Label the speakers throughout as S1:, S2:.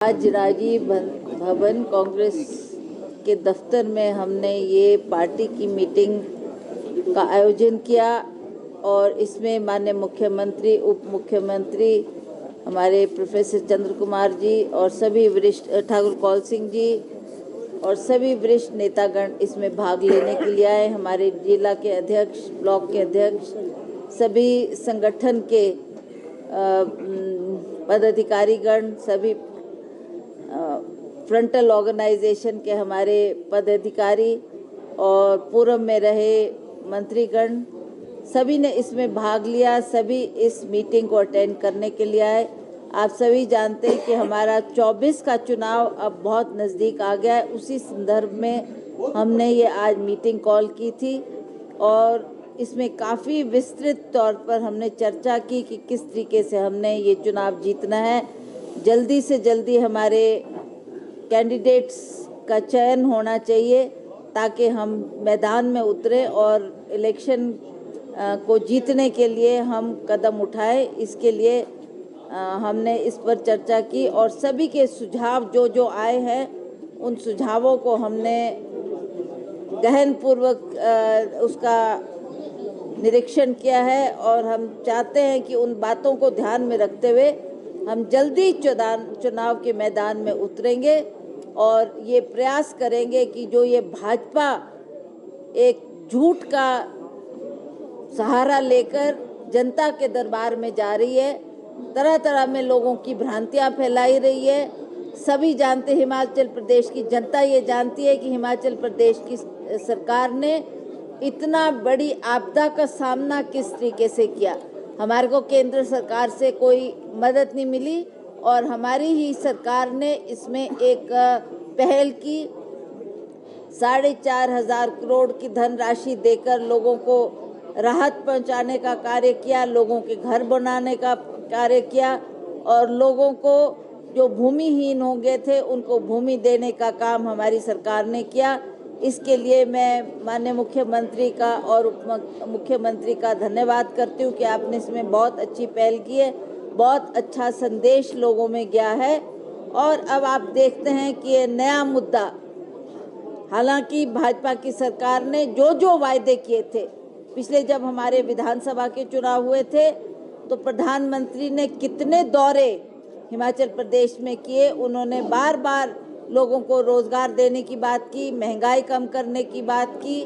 S1: आज राजीव भवन कांग्रेस के दफ्तर में हमने ये पार्टी की मीटिंग का आयोजन किया और इसमें माननीय मुख्यमंत्री, उप मुख्यमंत्री, हमारे प्रोफेसर चंद्र कुमार जी और सभी वरिष्ठ, ठाकुर कौल सिंह जी और सभी वरिष्ठ नेतागण इसमें भाग लेने के लिए आए। हमारे जिला के अध्यक्ष, ब्लॉक के अध्यक्ष, सभी संगठन के पदाधिकारीगण, सभी फ्रंटल ऑर्गेनाइजेशन के हमारे पदाधिकारी और पूर्व में रहे मंत्रीगण, सभी ने इसमें भाग लिया। सभी इस मीटिंग को अटेंड करने के लिए आए। आप सभी जानते हैं कि हमारा 24 का चुनाव अब बहुत नज़दीक आ गया है। उसी संदर्भ में हमने ये आज मीटिंग कॉल की थी और इसमें काफ़ी विस्तृत तौर पर हमने चर्चा की कि किस तरीके से हमने ये चुनाव जीतना है। जल्दी से जल्दी हमारे कैंडिडेट्स का चयन होना चाहिए ताकि हम मैदान में उतरें और इलेक्शन को जीतने के लिए हम कदम उठाएं। इसके लिए हमने इस पर चर्चा की और सभी के सुझाव जो आए हैं उन सुझावों को हमने गहनपूर्वक उसका निरीक्षण किया है और हम चाहते हैं कि उन बातों को ध्यान में रखते हुए हम जल्दी चुनाव के मैदान में उतरेंगे और ये प्रयास करेंगे कि जो ये भाजपा एक झूठ का सहारा लेकर जनता के दरबार में जा रही है, तरह तरह में लोगों की भ्रांतियां फैलाई रही है। सभी जानते, हिमाचल प्रदेश की जनता ये जानती है कि हिमाचल प्रदेश की सरकार ने इतना बड़ी आपदा का सामना किस तरीके से किया। हमारे को केंद्र सरकार से कोई मदद नहीं मिली और हमारी ही सरकार ने इसमें एक पहल की, 4,500 करोड़ की धनराशि देकर लोगों को राहत पहुंचाने का कार्य किया, लोगों के घर बनाने का कार्य किया और लोगों को जो भूमिहीन हो गए थे उनको भूमि देने का काम हमारी सरकार ने किया। इसके लिए मैं माननीय मुख्यमंत्री का और उप मुख्यमंत्री का धन्यवाद करती हूँ कि आपने इसमें बहुत अच्छी पहल की है, बहुत अच्छा संदेश लोगों में गया है। और अब आप देखते हैं कि ये नया मुद्दा, हालांकि भाजपा की सरकार ने जो वायदे किए थे, पिछले जब हमारे विधानसभा के चुनाव हुए थे तो प्रधानमंत्री ने कितने दौरे हिमाचल प्रदेश में किए। उन्होंने बार बार लोगों को रोजगार देने की बात की, महंगाई कम करने की बात की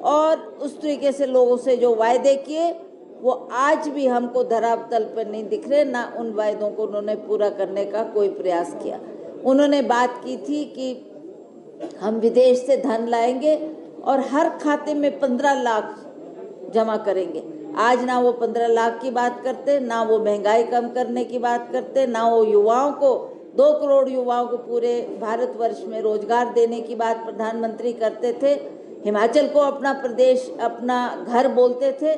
S1: और उस तरीके से लोगों से जो वायदे किए वो आज भी हमको धरातल पर नहीं दिख रहे, ना उन वायदों को उन्होंने पूरा करने का कोई प्रयास किया। उन्होंने बात की थी कि हम विदेश से धन लाएंगे और हर खाते में 15 लाख जमा करेंगे। आज ना वो 15 लाख की बात करते, ना वो महंगाई कम करने की बात करते, ना वो युवाओं को 2 करोड़ युवाओं को पूरे भारतवर्ष में रोजगार देने की बात प्रधानमंत्री करते थे। हिमाचल को अपना प्रदेश, अपना घर बोलते थे।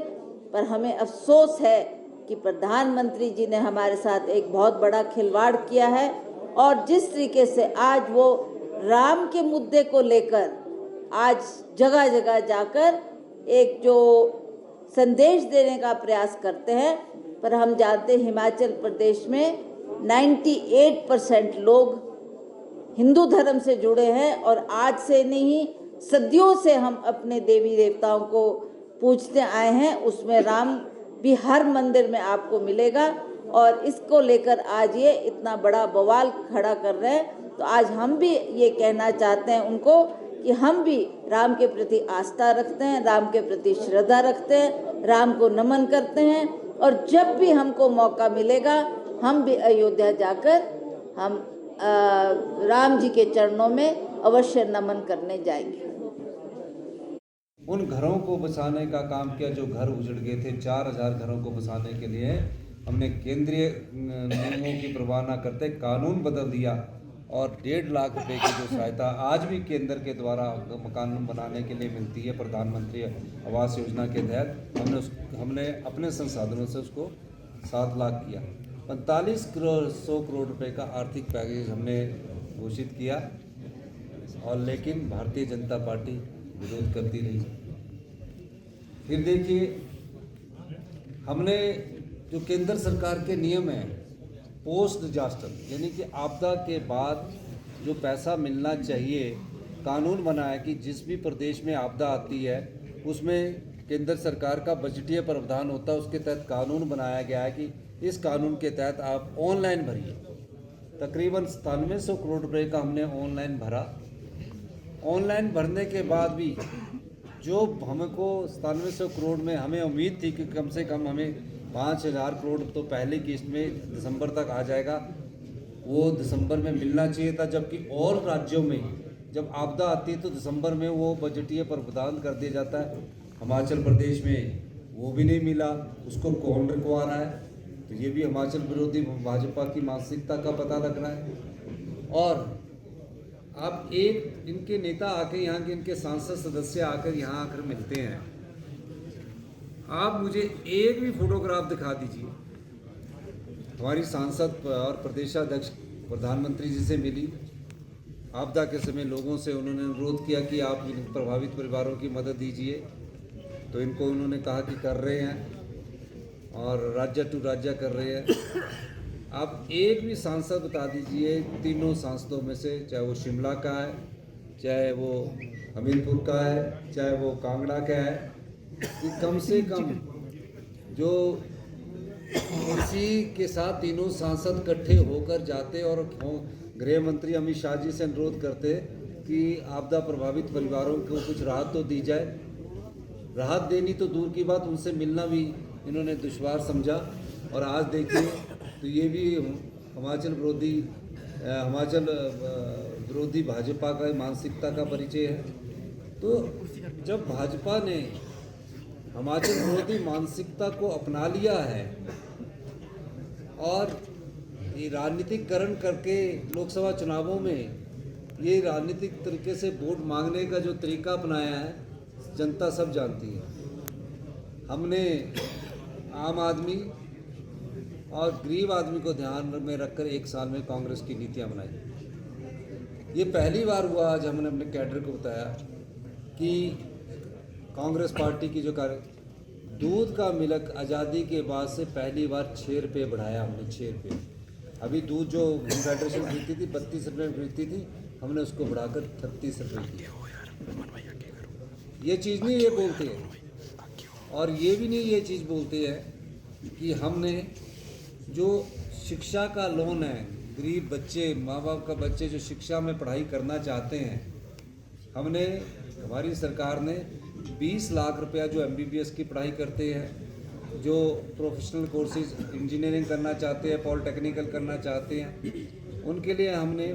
S1: पर हमें अफसोस है कि प्रधानमंत्री जी ने हमारे साथ एक बहुत बड़ा खिलवाड़ किया है और जिस तरीके से आज वो राम के मुद्दे को लेकर आज जगह जगह जाकर एक जो संदेश देने का प्रयास करते हैं, पर हम जानते हैं हिमाचल प्रदेश में 98% लोग हिंदू धर्म से जुड़े हैं और आज से नहीं, सदियों से हम अपने देवी देवताओं को पूजते आए हैं। उसमें राम भी हर मंदिर में आपको मिलेगा और इसको लेकर आज ये इतना बड़ा बवाल खड़ा कर रहे हैं। तो आज हम भी ये कहना चाहते हैं उनको कि हम भी राम के प्रति आस्था रखते हैं, राम के प्रति श्रद्धा रखते हैं, राम को नमन करते हैं और जब भी हमको मौका मिलेगा हम भी अयोध्या जाकर हम राम जी के चरणों में अवश्य नमन करने जाएंगे।
S2: उन घरों को बसाने का काम किया जो घर उजड़ गए थे। 4,000 घरों को बसाने के लिए हमने केंद्रीय नियमों की परवाह न करते कानून बदल दिया और 1.5 लाख रुपए की जो सहायता आज भी केंद्र के द्वारा मकान बनाने के लिए मिलती है प्रधानमंत्री आवास योजना के तहत, हमने अपने संसाधनों से उसको 7 लाख किया। 45 करोड़ रुपए का आर्थिक पैकेज हमने घोषित किया और लेकिन भारतीय जनता पार्टी विरोध करती रही। फिर देखिए, हमने जो केंद्र सरकार के नियम हैं पोस्ट डिजास्टर यानी कि आपदा के बाद जो पैसा मिलना चाहिए, कानून बना है कि जिस भी प्रदेश में आपदा आती है उसमें केंद्र सरकार का बजटीय प्रावधान होता है, उसके तहत कानून बनाया गया है कि इस कानून के तहत आप ऑनलाइन भरिए। तकरीबन 9700 करोड़ रुपए का हमने ऑनलाइन भरा। ऑनलाइन भरने के बाद भी जो हमको 9700 करोड़ में हमें उम्मीद थी कि कम से कम हमें 5000 करोड़ तो पहली किस्त में दिसंबर तक आ जाएगा, वो दिसंबर में मिलना चाहिए था। जबकि और राज्यों में जब आपदा आती है तो दिसंबर में वो बजटीय प्रावधान कर दिया जाता है। हिमाचल प्रदेश में वो भी नहीं मिला, उसको कौन रुकवा रहा है? तो ये भी हिमाचल विरोधी भाजपा की मानसिकता का पता लग रहा है। और आप एक इनके नेता आके यहाँ के इनके सांसद सदस्य आकर यहाँ आकर मिलते हैं, आप मुझे एक भी फोटोग्राफ दिखा दीजिए। हमारी सांसद और प्रदेशाध्यक्ष प्रधानमंत्री जी से मिली, आपदा के समय लोगों से उन्होंने अनुरोध किया कि आप इन प्रभावित परिवारों की मदद दीजिए, तो इनको उन्होंने कहा कि कर रहे हैं और राज्य टू राज्य कर रहे हैं। आप एक भी सांसद बता दीजिए तीनों सांसदों में से, चाहे वो शिमला का है, चाहे वो हमीरपुर का है, चाहे वो कांगड़ा का है, कि कम से कम जो इसी के साथ तीनों सांसद इकट्ठे होकर जाते और गृह मंत्री अमित शाह जी से अनुरोध करते कि आपदा प्रभावित परिवारों को कुछ राहत तो दी जाए। राहत देनी तो दूर की बात, उनसे मिलना भी इन्होंने दुश्वार समझा। और आज देखिए तो ये भी हिमाचल विरोधी भाजपा का मानसिकता का परिचय है। तो जब भाजपा ने हिमाचल विरोधी मानसिकता को अपना लिया है और ये राजनीतिकरण करके लोकसभा चुनावों में ये राजनीतिक तरीके से वोट मांगने का जो तरीका अपनाया है, जनता सब जानती है। हमने आम आदमी और गरीब आदमी को ध्यान में रखकर 1 साल में कांग्रेस की नीतियां बनाई। ये पहली बार हुआ, आज हमने अपने कैडर को बताया कि कांग्रेस पार्टी की जो दूध का मिल्क आज़ादी के बाद से पहली बार 6 रुपये बढ़ाया हमने, 6 रुपये। अभी दूध जो फेडरेशन खरीदती थी 32 रुपये में खरीदती थी, हमने उसको बढ़ाकर 36 रुपये किया। ये चीज़ नहीं ये बोलते हैं, और ये भी नहीं ये चीज़ बोलते हैं कि हमने जो शिक्षा का लोन है, गरीब बच्चे, माँ बाप का बच्चे जो शिक्षा में पढ़ाई करना चाहते हैं, हमने हमारी सरकार ने 20 लाख रुपया जो MBBS की पढ़ाई करते हैं, जो प्रोफेशनल कोर्सेज इंजीनियरिंग करना चाहते हैं, पॉलिटेक्निकल करना चाहते हैं, उनके लिए हमने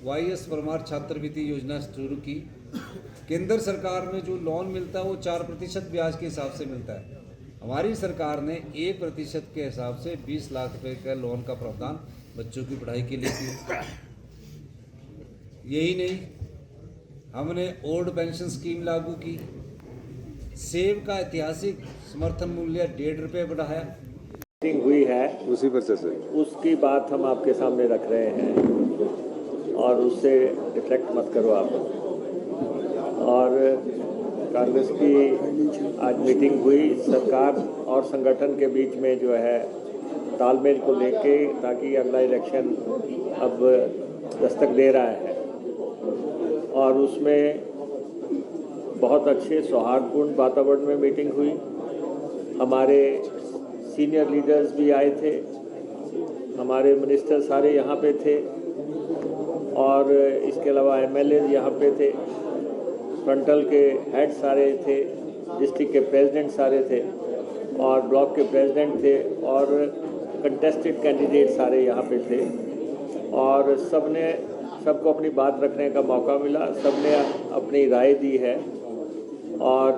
S2: YS परमार छात्रवृत्ति योजना शुरू की। केंद्र सरकार में जो लोन मिलता है वो 4% ब्याज के हिसाब से मिलता है। हमारी सरकार ने 1% के हिसाब से 20 लाख रुपए का लोन का प्रावधान बच्चों की पढ़ाई के लिए किया। यही नहीं, हमने ओल्ड पेंशन स्कीम लागू की, सेब का ऐतिहासिक समर्थन मूल्य 1.5 रुपये बढ़ाया।
S3: मीटिंग हुई है
S2: उसी पर से
S3: उसकी बात हम आपके सामने रख रहे हैं और उससे डिफ्लेक्ट मत करो आप। और कांग्रेस की आज मीटिंग हुई सरकार और संगठन के बीच में जो है तालमेल को लेके, ताकि अगला इलेक्शन अब दस्तक दे रहा है और उसमें बहुत अच्छे सौहार्दपूर्ण वातावरण में मीटिंग हुई। हमारे सीनियर लीडर्स भी आए थे, हमारे मिनिस्टर सारे यहाँ पे थे और इसके अलावा MLA यहाँ पे थे, फ्रंटल के हेड सारे थे, डिस्ट्रिक्ट के प्रेसिडेंट सारे थे और ब्लॉक के प्रेसिडेंट थे और कंटेस्टेड कैंडिडेट सारे यहाँ पे थे और सबको अपनी बात रखने का मौका मिला, सबने अपनी राय दी है। और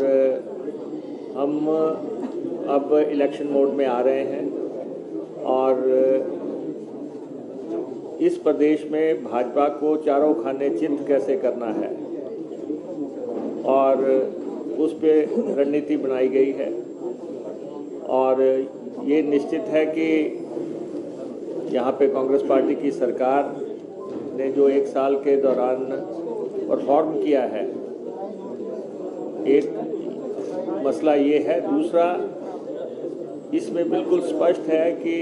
S3: हम अब इलेक्शन मोड में आ रहे हैं और इस प्रदेश में भाजपा को चारों खाने चित कैसे करना है और उस पे रणनीति बनाई गई है। और ये निश्चित है कि यहाँ पे कांग्रेस पार्टी की सरकार ने जो 1 साल के दौरान परफॉर्म किया है, एक मसला ये है। दूसरा, इसमें बिल्कुल स्पष्ट है कि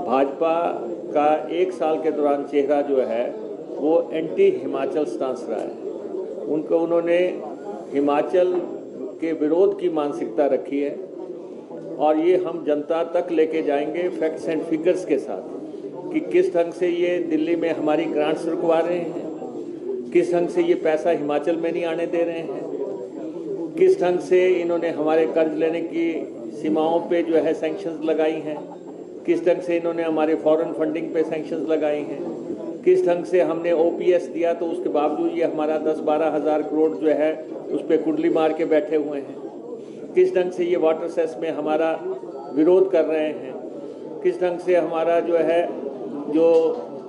S3: भाजपा का एक साल के दौरान चेहरा जो है वो एंटी हिमाचल स्टांस रहा है। उन्होंने हिमाचल के विरोध की मानसिकता रखी है और ये हम जनता तक लेके जाएंगे फैक्ट्स एंड फिगर्स के साथ कि किस ढंग से ये दिल्ली में हमारी ग्रांट्स रुकवा रहे हैं, किस ढंग से ये पैसा हिमाचल में नहीं आने दे रहे हैं, किस ढंग से इन्होंने हमारे कर्ज लेने की सीमाओं पे जो है सैंक्शंस लगाई हैं, किस ढंग से इन्होंने हमारे फॉरेन फंडिंग पे सैंक्शंस लगाई हैं, किस ढंग से हमने ओपीएस दिया तो उसके बावजूद ये हमारा 10-12 हज़ार करोड़ जो है उस पर कुंडली मार के बैठे हुए हैं, किस ढंग से ये वाटर सेस में हमारा विरोध कर रहे हैं, किस ढंग से हमारा जो है जो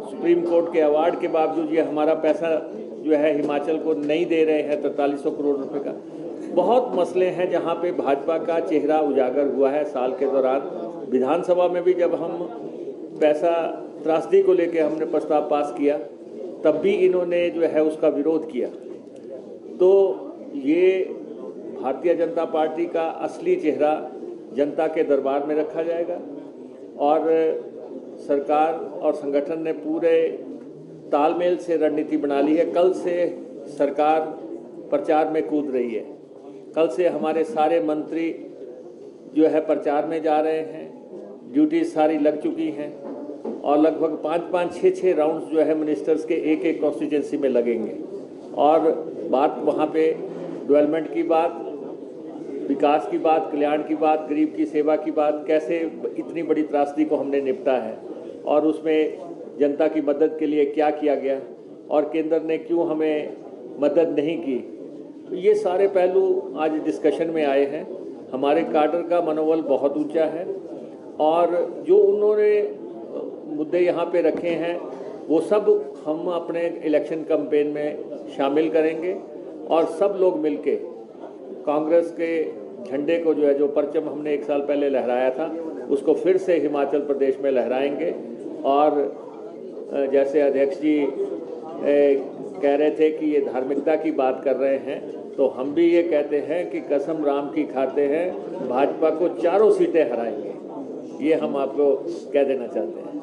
S3: सुप्रीम कोर्ट के अवार्ड के बावजूद ये हमारा पैसा जो है हिमाचल को नहीं दे रहे हैं 4300 करोड़ रुपए का। बहुत मसले हैं जहां पे भाजपा का चेहरा उजागर हुआ है साल के दौरान। विधानसभा में भी जब हम पैसा त्रासदी को लेकर हमने प्रस्ताव पास किया तब भी इन्होंने जो है उसका विरोध किया। तो ये भारतीय जनता पार्टी का असली चेहरा जनता के दरबार में रखा जाएगा और सरकार और संगठन ने पूरे तालमेल से रणनीति बना ली है। कल से सरकार प्रचार में कूद रही है। कल से हमारे सारे मंत्री जो है प्रचार में जा रहे हैं, ड्यूटी सारी लग चुकी हैं और लगभग 5-5, 6-6 राउंड्स जो है मिनिस्टर्स के एक कॉन्स्टिट्यूंसी में लगेंगे और बात वहाँ पे डेवलपमेंट की बात, विकास की बात, कल्याण की बात, गरीब की सेवा की बात, कैसे इतनी बड़ी त्रासदी को हमने निपटा है और उसमें जनता की मदद के लिए क्या किया गया और केंद्र ने क्यों हमें मदद नहीं की। तो ये सारे पहलू आज डिस्कशन में आए हैं। हमारे काडर का मनोबल बहुत ऊंचा है और जो उन्होंने मुद्दे यहाँ पे रखे हैं वो सब हम अपने इलेक्शन कैंपेन में शामिल करेंगे और सब लोग मिलके कांग्रेस के झंडे को जो है जो परचम हमने एक साल पहले लहराया था उसको फिर से हिमाचल प्रदेश में लहराएंगे। और जैसे अध्यक्ष जी कह रहे थे कि ये धार्मिकता की बात कर रहे हैं तो हम भी ये कहते हैं कि कसम राम की खाते हैं भाजपा को 4 सीटें हराएंगे। ये हम आपको कह देना चाहते हैं।